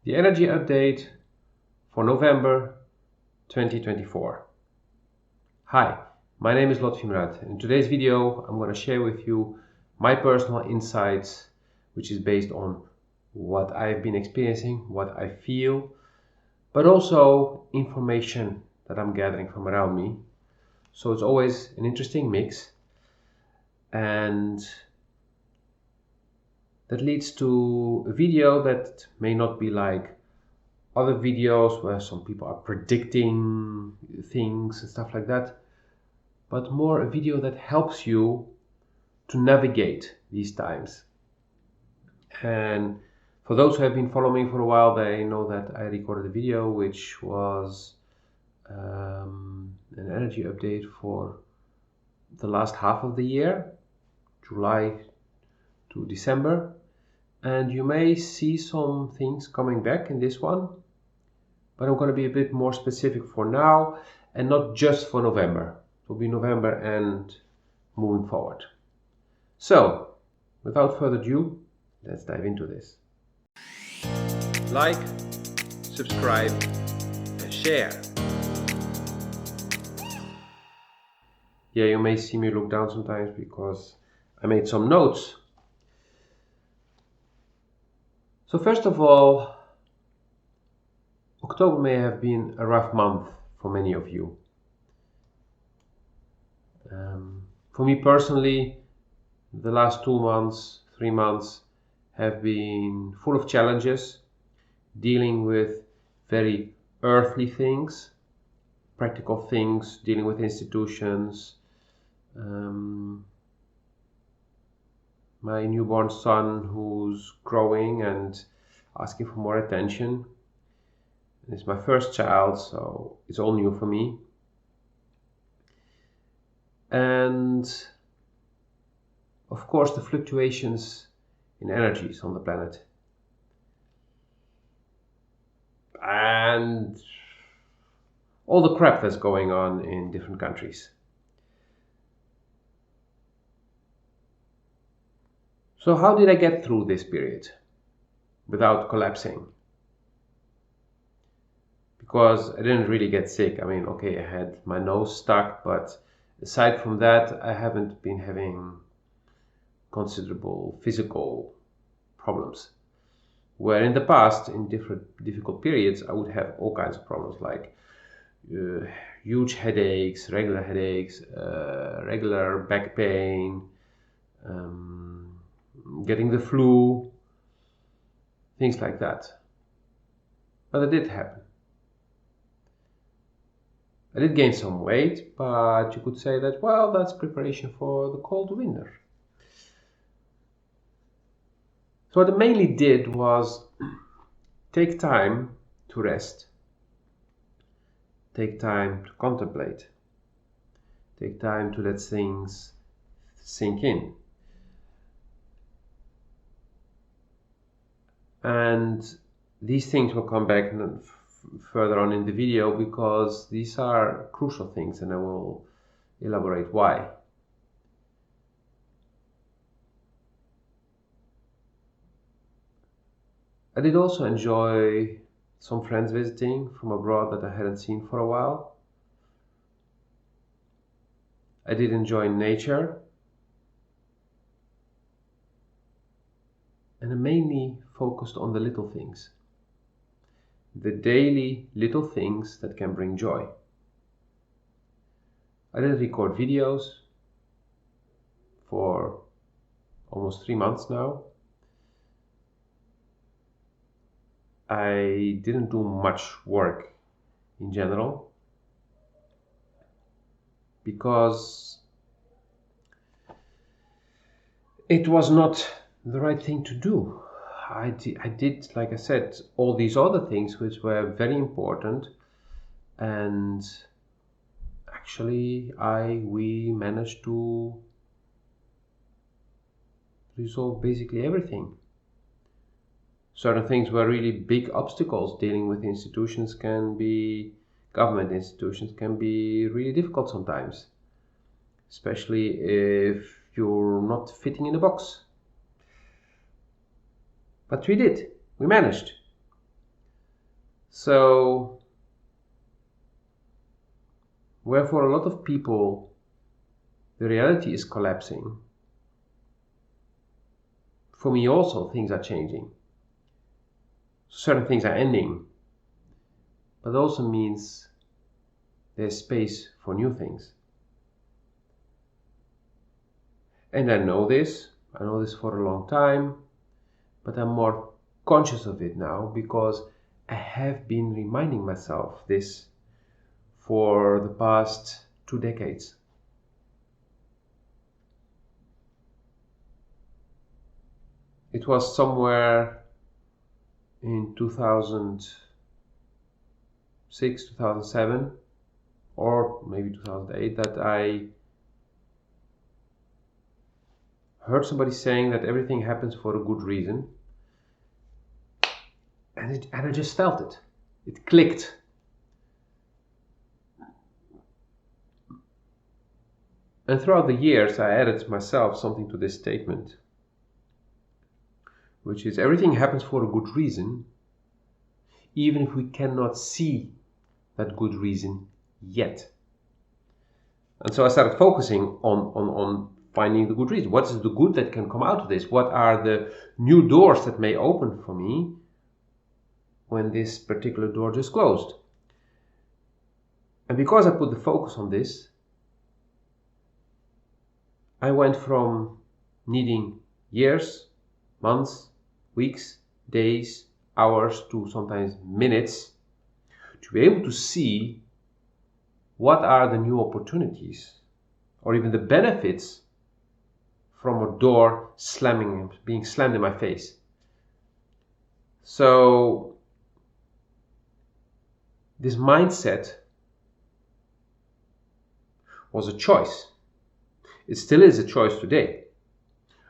the energy update for November 2024. Hi, my name is Lotfi. In today's video, I'm going to share with you my personal insights, which is based on what I've been experiencing, what I feel, but also information that I'm gathering from around me. So it's always an interesting mix, and that leads to a video that may not be like other videos where some people are predicting things and stuff like that, but more a video that helps you to navigate these times. And for those who have been following me for a while, they know that I recorded a video which was an energy update for the last half of the year, July to December, and you may see some things coming back in this one, but I'm going to be a bit more specific for now and not just for November. It will be November and moving forward. So, without further ado, let's dive into this. Like, subscribe, and share. Yeah, you may see me look down sometimes because I made some notes. So first of all, October may have been a rough month for many of you. For me personally, the last 2 months, 3 months have been full of challenges, dealing with very earthly things, practical things, dealing with institutions. My newborn son who's growing and asking for more attention. It's my first child, so it's all new for me. And of course the fluctuations in energies on the planet. And all the crap that's going on in different countries. So how did I get through this period without collapsing? Because I didn't really get sick. I mean, okay, I had my nose stuck, but aside from that, I haven't been having considerable physical problems. Where in the past, in different difficult periods, I would have all kinds of problems like huge headaches, regular back pain, getting the flu, things like that. But it did happen. I did gain some weight, but you could say that, well, that's preparation for the cold winter. So what I mainly did was take time to rest, take time to contemplate, take time to let things sink in. And these things will come back further on in the video because these are crucial things, and I will elaborate why. I did also enjoy some friends visiting from abroad that I hadn't seen for a while. I did enjoy nature, and I mainly focused on the little things. The daily little things that can bring joy. I didn't record videos for almost 3 months now. I didn't do much work in general because it was not the right thing to do. I did, like I said, all these other things which were very important, and actually we managed to resolve basically everything. Certain things were really big obstacles. Dealing with institutions government institutions can be really difficult sometimes, especially if you're not fitting in a box. But we managed. So, where for a lot of people the reality is collapsing, for me also things are changing. Certain things are ending, but also means there's space for new things. And I know this for a long time, but I'm more conscious of it now because I have been reminding myself this for the past 2 decades. It was somewhere in 2006, 2007, or maybe 2008 that I heard somebody saying that everything happens for a good reason. And I just felt it. It clicked. And throughout the years, I added myself something to this statement, which is everything happens for a good reason, even if we cannot see that good reason yet. And so I started focusing on finding the good reason. What is the good that can come out of this? What are the new doors that may open for me when this particular door just closed? And because I put the focus on this, I went from needing years, months, weeks, days, hours to sometimes minutes to be able to see what are the new opportunities or even the benefits from a door being slammed in my face. So this mindset was a choice. It still is a choice today,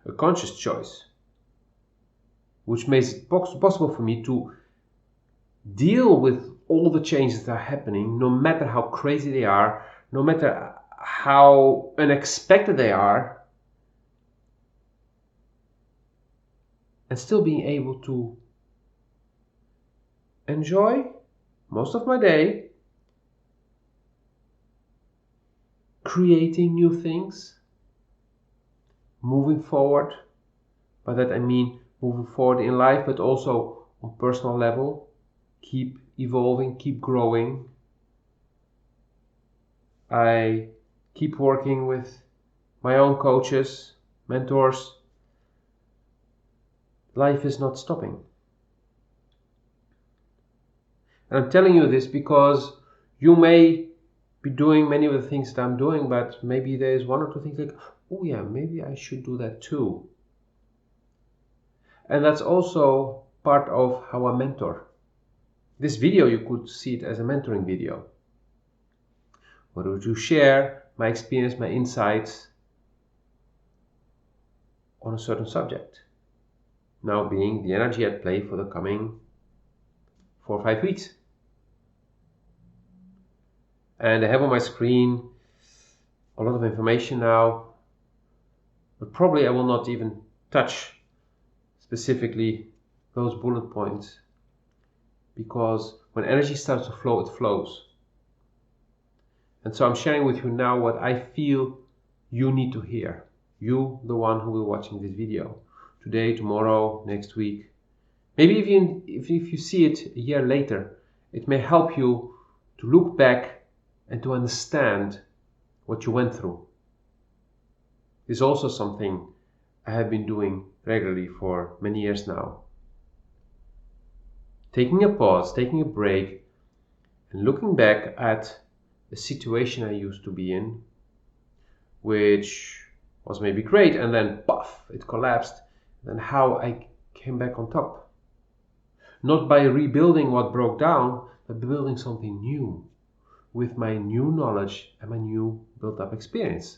a conscious choice, which makes it possible for me to deal with all the changes that are happening, no matter how crazy they are, no matter how unexpected they are, and still being able to enjoy most of my day creating new things, moving forward. By that I mean moving forward in life, but also on personal level. Keep evolving, keep growing. I keep working with my own coaches, mentors. Life is not stopping. And I'm telling you this because you may be doing many of the things that I'm doing, but maybe there's one or two things like, oh yeah, maybe I should do that too. And that's also part of how I mentor. This video, you could see it as a mentoring video. Where would you share my experience, my insights on a certain subject. Now being the energy at play for the coming 4 or 5 weeks. And I have on my screen a lot of information now, but probably I will not even touch specifically those bullet points, because when energy starts to flow, it flows. And so I'm sharing with you now what I feel you need to hear. You, the one who will be watching this video. Today, tomorrow, next week. Maybe if you see it a year later, it may help you to look back and to understand what you went through. This is also something I have been doing regularly for many years now. Taking a pause, taking a break, and looking back at a situation I used to be in, which was maybe great, and then puff, it collapsed, and how I came back on top. Not by rebuilding what broke down, but building something new with my new knowledge and my new built-up experience.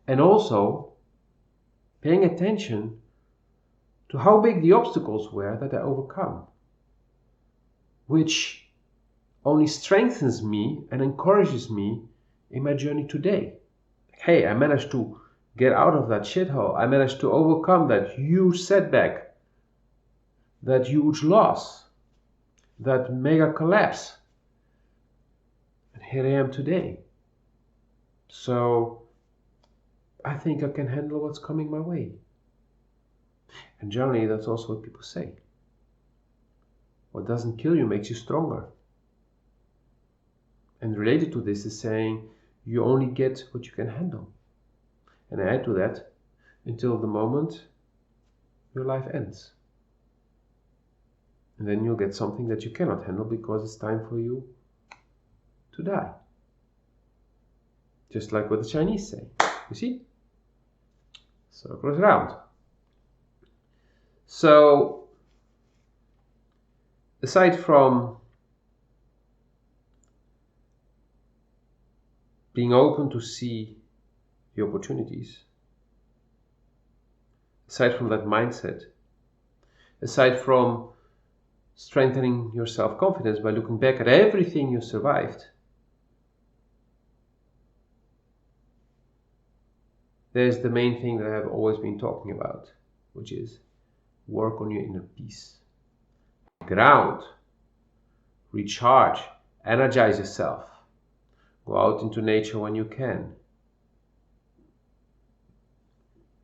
And also paying attention to how big the obstacles were that I overcome, which only strengthens me and encourages me in my journey today. Hey, I managed to get out of that shithole. I managed to overcome that huge setback. that huge loss, that mega collapse. And here I am today. So I think I can handle what's coming my way. And generally, that's also what people say. What doesn't kill you makes you stronger. And related to this is saying you only get what you can handle. And I add to that, until the moment your life ends. And then you'll get something that you cannot handle because it's time for you to die. Just like what the Chinese say. You see? Circles around. So, aside from being open to see the opportunities, aside from that mindset, aside from strengthening your self-confidence by looking back at everything you survived, there's the main thing that I've always been talking about, which is work on your inner peace. Ground, recharge, energize yourself. Go out into nature when you can.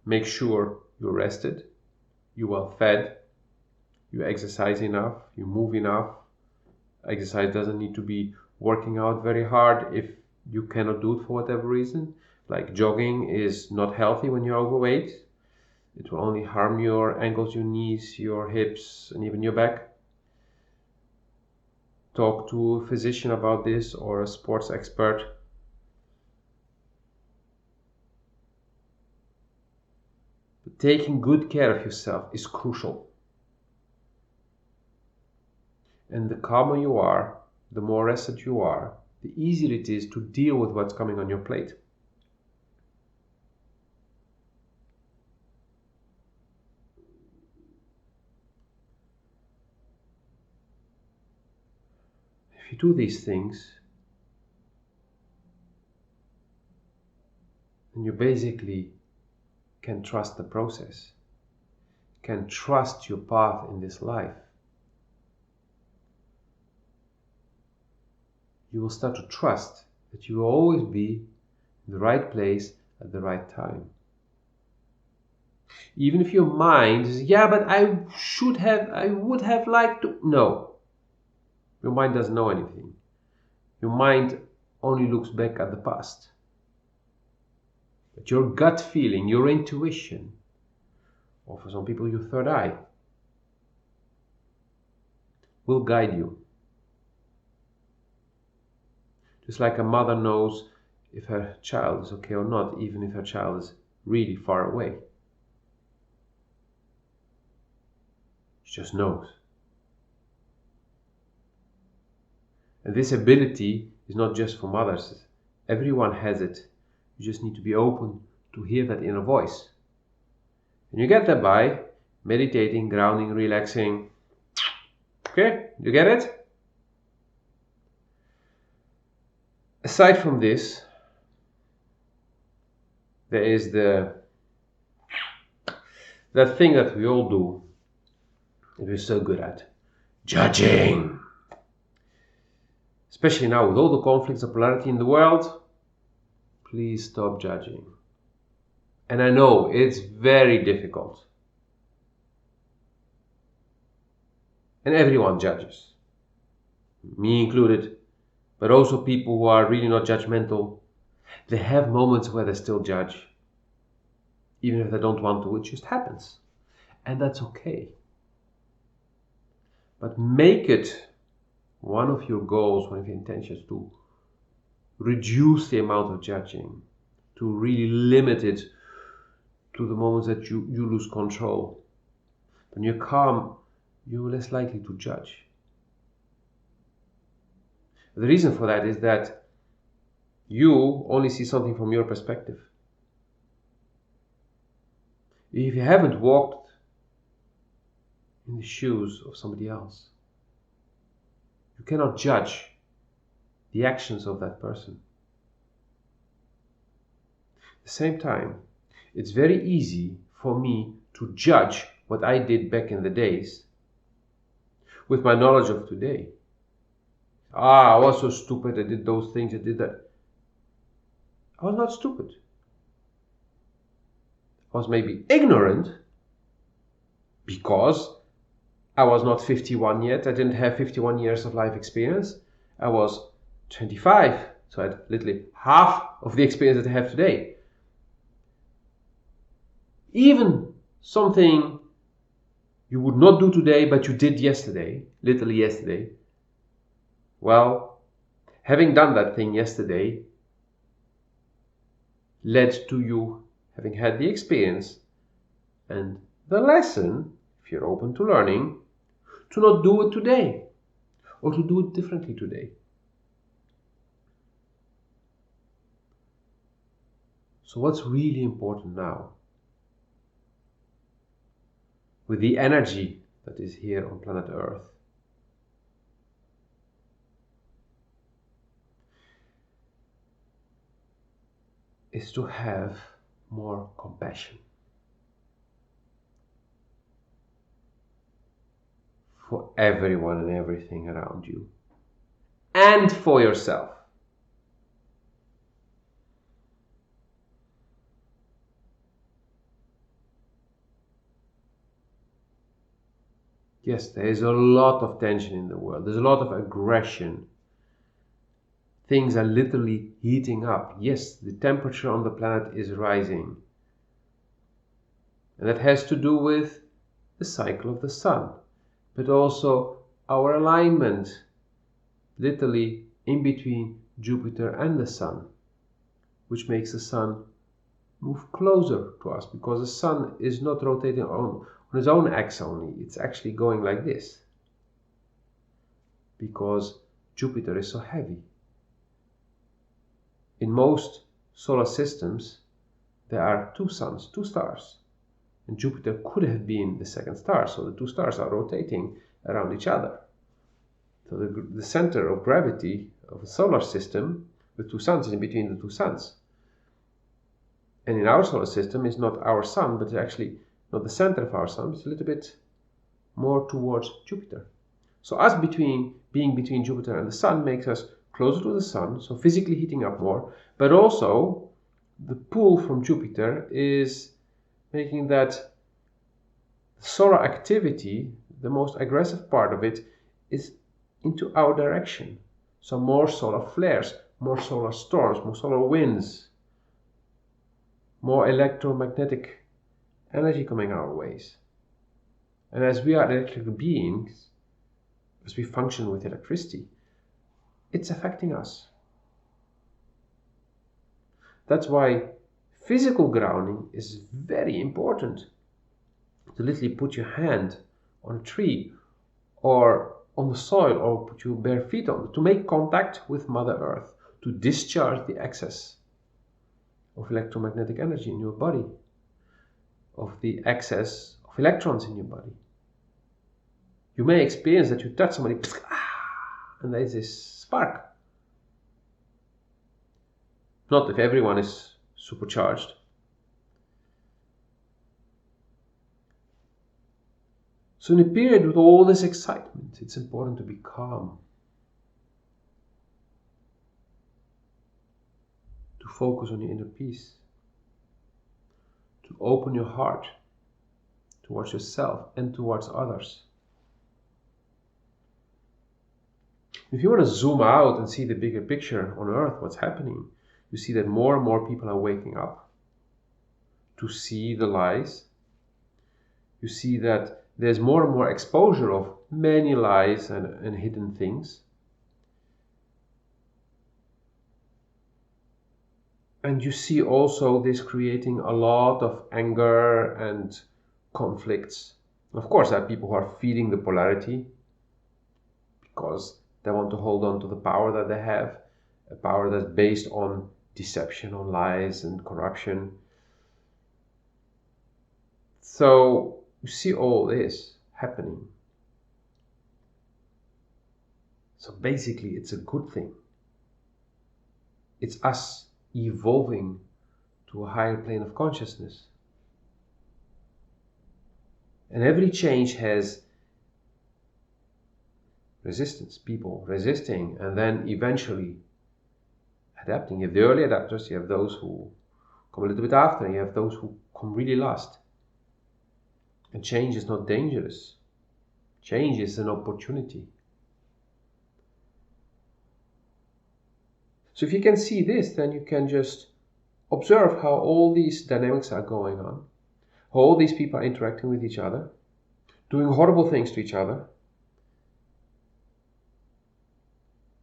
Make sure you're rested, you're well fed, you exercise enough, you move enough. Exercise doesn't need to be working out very hard if you cannot do it for whatever reason. Like jogging is not healthy when you're overweight. It will only harm your ankles, your knees, your hips, and even your back. Talk to a physician about this or a sports expert. But taking good care of yourself is crucial. And the calmer you are, the more rested you are, the easier it is to deal with what's coming on your plate. If you do these things, then you basically can trust the process, can trust your path in this life. You will start to trust that you will always be in the right place at the right time. Even if your mind is, yeah, but I would have liked to. No. Your mind doesn't know anything. Your mind only looks back at the past. But your gut feeling, your intuition, or for some people your third eye, will guide you. Just like a mother knows if her child is okay or not, even if her child is really far away. She just knows. And this ability is not just for mothers. Everyone has it. You just need to be open to hear that inner voice. And you get that by meditating, grounding, relaxing. Okay, you get it? Aside from this, there is that thing that we all do that we're so good at, judging. Especially now with all the conflicts of polarity in the world, please stop judging. And I know it's very difficult. And everyone judges, me included, but also people who are really not judgmental. They have moments where they still judge, even if they don't want to. It just happens, and that's okay. But make it one of your goals, one of your intentions, to reduce the amount of judging, to really limit it to the moments that you lose control. When you're calm, you're less likely to judge. The reason for that is that you only see something from your perspective. If you haven't walked in the shoes of somebody else, you cannot judge the actions of that person. At the same time, it's very easy for me to judge what I did back in the days with my knowledge of today. I was so stupid, I did those things, I did that. I was not stupid. I was maybe ignorant because I was not 51 yet. I didn't have 51 years of life experience. I was 25, so I had literally half of the experience that I have today. Even something you would not do today, but you did yesterday, literally yesterday. Well, having done that thing yesterday led to you having had the experience and the lesson, if you're open to learning, to not do it today or to do it differently today. So what's really important now? With the energy that is here on planet Earth, is to have more compassion for everyone and everything around you and for yourself. Yes, there is a lot of tension in the world. There's a lot of aggression. Things are literally heating up. Yes, the temperature on the planet is rising. And that has to do with the cycle of the sun, but also our alignment, literally in between Jupiter and the sun, which makes the sun move closer to us, because the sun is not rotating on its own axis only. It's actually going like this, because Jupiter is so heavy. In most solar systems, there are two suns, two stars, and Jupiter could have been the second star, so the two stars are rotating around each other. So the center of gravity of a solar system with two suns is in between the two suns. And in our solar system, it's not our sun, but it's actually not the center of our sun. It's a little bit more towards Jupiter. So us being between Jupiter and the sun makes us closer to the sun, so physically heating up more, but also the pull from Jupiter is making that solar activity, the most aggressive part of it, is into our direction. So more solar flares, more solar storms, more solar winds, more electromagnetic energy coming our ways. And as we are electrical beings, as we function with electricity, it's affecting us. That's why physical grounding is very important. To literally put your hand on a tree or on the soil, or put your bare feet on, to make contact with Mother Earth, to discharge the excess of electromagnetic energy in your body, of the excess of electrons in your body. You may experience that you touch somebody, and there is this spark. Not if everyone is supercharged. So in a period with all this excitement, it's important to be calm, to focus on your inner peace, to open your heart towards yourself and towards others. If you want to zoom out and see the bigger picture on Earth, what's happening, you see that more and more people are waking up to see the lies. You see that there's more and more exposure of many lies and hidden things. And you see also this creating a lot of anger and conflicts. Of course, there are people who are feeding the polarity because they want to hold on to the power that they have, a power that's based on deception, on lies and corruption. So you see all this happening. So basically, it's a good thing. It's us evolving to a higher plane of consciousness. And every change has resistance, people resisting, and then eventually adapting. You have the early adapters, you have those who come a little bit after, and you have those who come really last. And change is not dangerous. Change is an opportunity. So if you can see this, then you can just observe how all these dynamics are going on, how all these people are interacting with each other, doing horrible things to each other.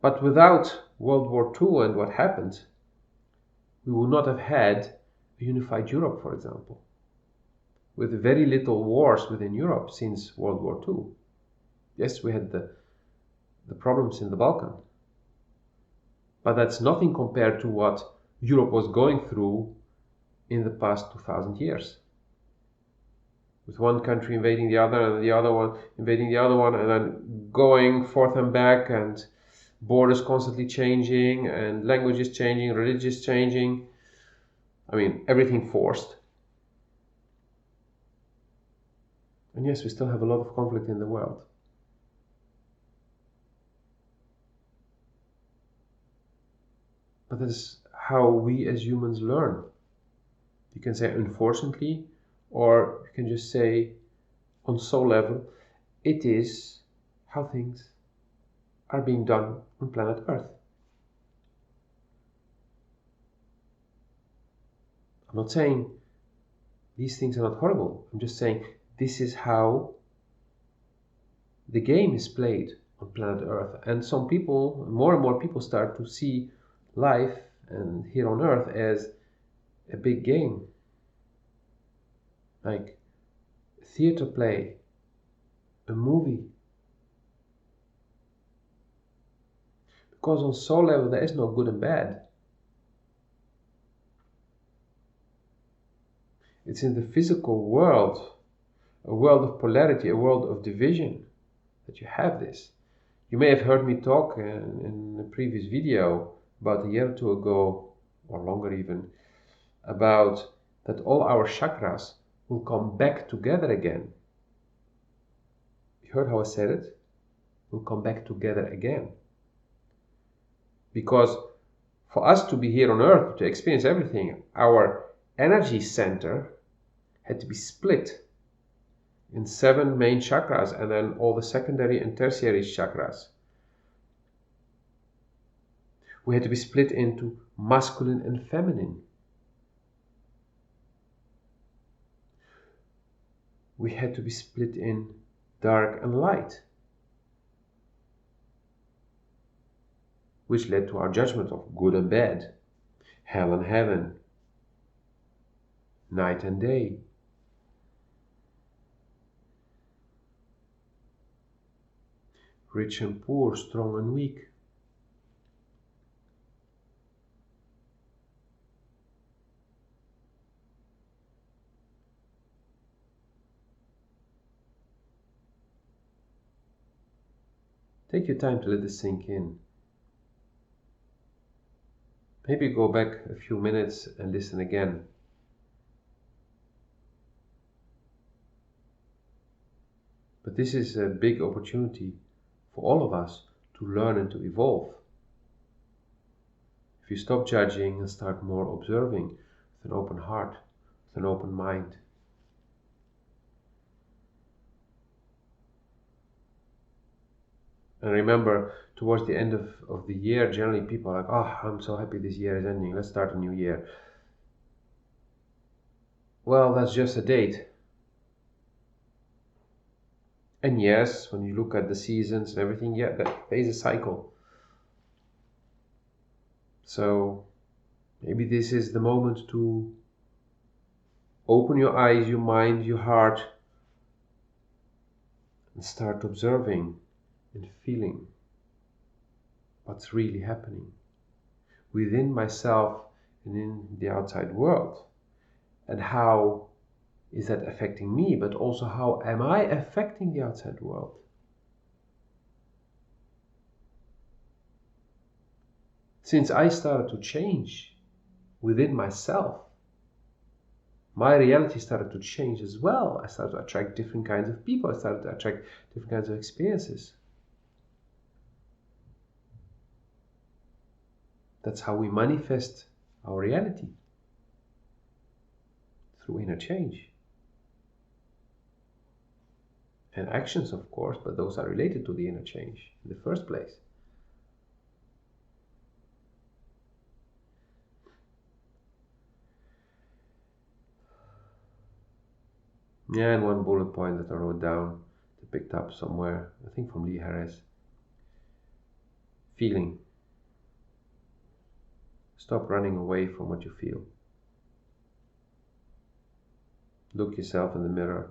But without World War II and what happened, we would not have had a unified Europe, for example, with very little wars within Europe since World War II. Yes, we had the problems in the Balkan, but that's nothing compared to what Europe was going through in the past 2000 years. With one country invading the other and the other one invading the other one, and then going forth and back, and borders constantly changing, and languages changing, religions changing. I mean, everything forced. And yes, we still have a lot of conflict in the world. But that is how we as humans learn. You can say unfortunately, or you can just say on soul level, it is how things are being done on planet Earth. I'm not saying these things are not horrible. I'm just saying this is how the game is played on planet Earth. And some people, more and more people, start to see life and here on Earth as a big game. Like a theater play, a movie. Because on soul level there is no good and bad. It's in the physical world, a world of polarity, a world of division, that you have this. You may have heard me talk in a previous video about a year or two ago, or longer even, about that all our chakras will come back together again. You heard how I said it? Will come back together again. Because for us to be here on Earth, to experience everything, our energy center had to be split in 7 main chakras, and then all the secondary and tertiary chakras. We had to be split into masculine and feminine. We had to be split in dark and light, which led to our judgment of good and bad, hell and heaven, night and day. Rich and poor, strong and weak. Take your time to let this sink in. Maybe go back a few minutes and listen again. But this is a big opportunity for all of us to learn and to evolve. If you stop judging and start more observing with an open heart, with an open mind. And remember, towards the end of the year, generally people are like, oh, I'm so happy this year is ending, let's start a new year. Well, that's just a date. And yes, when you look at the seasons and everything, yeah, there is a cycle. So maybe this is the moment to open your eyes, your mind, your heart, and start observing and feeling what's really happening within myself and in the outside world. And how is that affecting me, but also how am I affecting the outside world? Since I started to change within myself, my reality started to change as well. I started to attract different kinds of people. I started to attract different kinds of experiences. That's how we manifest our reality, through inner change. And actions, of course, but those are related to the inner change in the first place. Yeah, and one bullet point that I wrote down, I picked up somewhere, I think from Lee Harris. Feeling. Stop running away from what you feel. Look yourself in the mirror.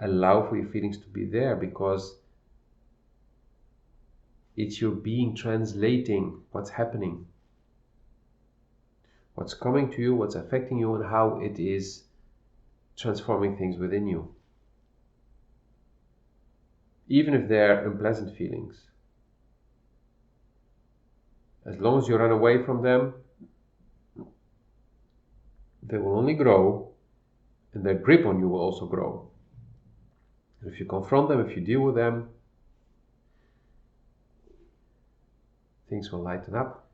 Allow for your feelings to be there, because it's your being translating what's happening, what's coming to you, what's affecting you, and how it is transforming things within you. Even if they're unpleasant feelings. As long as you run away from them, they will only grow, and their grip on you will also grow. And if you confront them, if you deal with them, things will lighten up.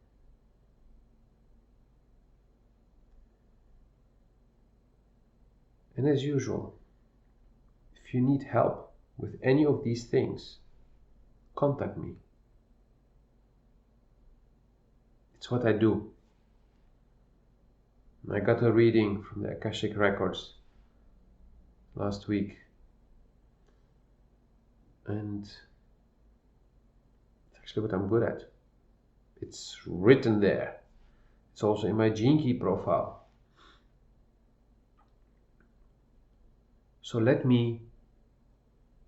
And as usual, if you need help with any of these things, contact me. It's what I do. I got a reading from the Akashic Records last week, and it's actually what I'm good at. It's written there. It's also in my Gene Key profile. So let me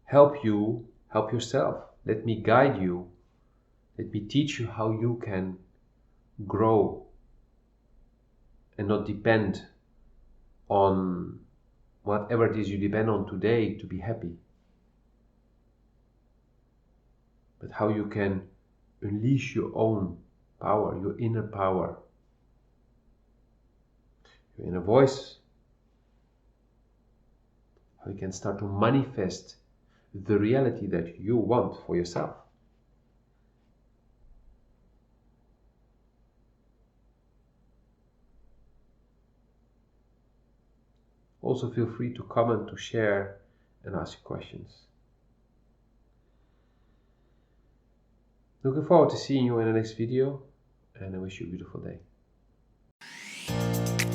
help you help yourself. Let me guide you. Let me teach you how you can grow and not depend on whatever it is you depend on today to be happy. But how you can unleash your own power, your inner power, your inner voice. How you can start to manifest the reality that you want for yourself. Also feel free to comment, to share, and ask questions. Looking forward to seeing you in the next video, and I wish you a beautiful day.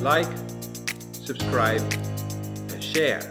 Like, subscribe, and share.